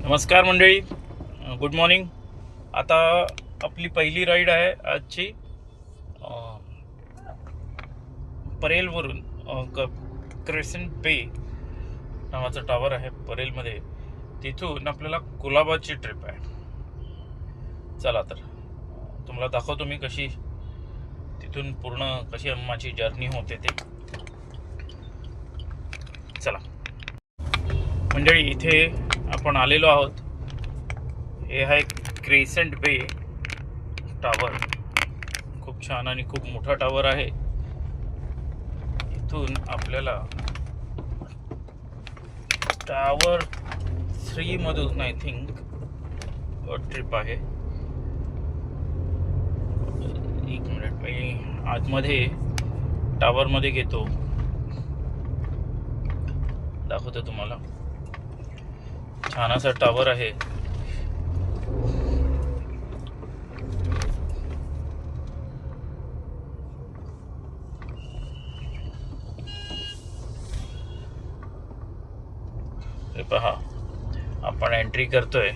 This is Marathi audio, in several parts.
नमस्कार मंडळी, गुड मॉर्निंग. आता आपली पहिली राईड आहे आजची. परेलवरून क्रेसेंट बे नावाचा टावर आहे परेलमध्ये. तिथून आपल्याला कुलाबाची ट्रिप आहे. चला तर तुम्हाला दाखवतो मी कशी तिथून पूर्ण कशी माझी जर्नी होते ते. चला मंडळी, इथे आपण आलेलो आहोत. हे आहे क्रेसेंट बे टावर. खूप छान आणि खूप मोठा टावर आहे. इथून आपल्याला टावर 3 मधून आय थिंक ट्रिप आहे. एक मिनिट, मी आतमध्ये टावरमध्ये घेतो, दाखवतो तुम्हाला. छान असा टावर आहे. हे पहा, आपण एंट्री करतोय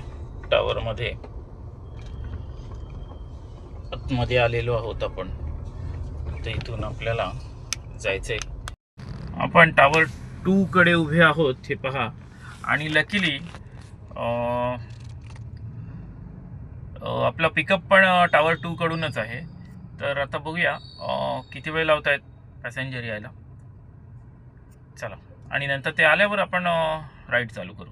टावरमध्ये. आतमध्ये आलेलो आहोत आपण. तर इथून आपल्याला जायचंय. आपण टावर 2 कडे उभे आहोत, हे पहा. आणि लकीली आपला पिकअप पण टावर 2 कडूनच आहे. तर आता बघूया किती वेळ लावत आहेत पॅसेंजर यायला. चला, आणि नंतर ते आल्यावर आपण राईड चालू करू.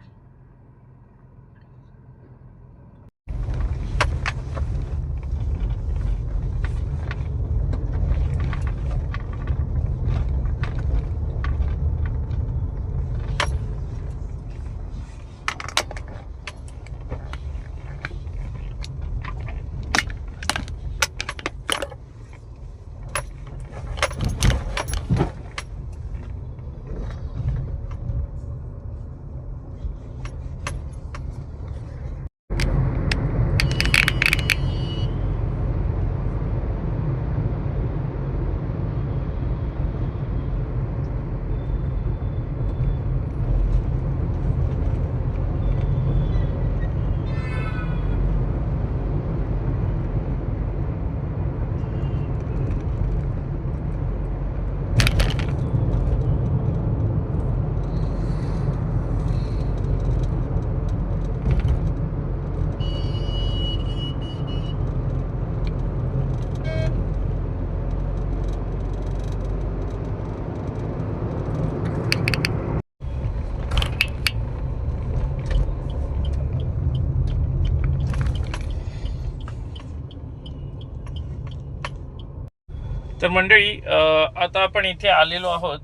तर मंडळी, आता आपण इथे आलेलो आहोत.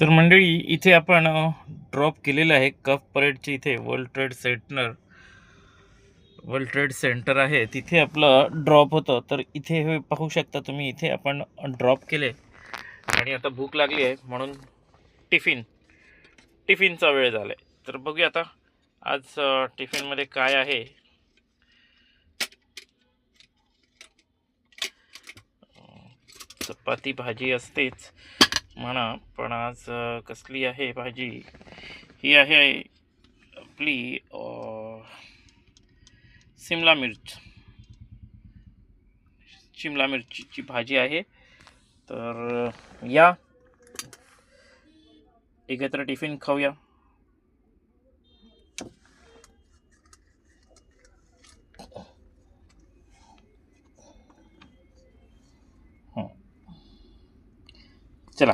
तर मंडळी, इथे आपण ड्रॉप केलेलं आहे कफ परेडच्या इथे. वर्ल्ड ट्रेड सेंटर आहे, तिथे आपलं ड्रॉप होतं. तर इथे हे पाहू शकता तुम्ही, इथे आपण ड्रॉप केले. आणि आता भूक लागली आहे म्हणून टिफिनचा वेळ झाला आहे. तर बघूया आता आज टिफिनमध्ये काय आहे. चपाती भाजी असतेच म्हणा, पण आज कसली आहे भाजी? ही आहे आपली शिमला मिरचीची भाजी आहे. तर या एकत्र टिफिन खाऊया. चला.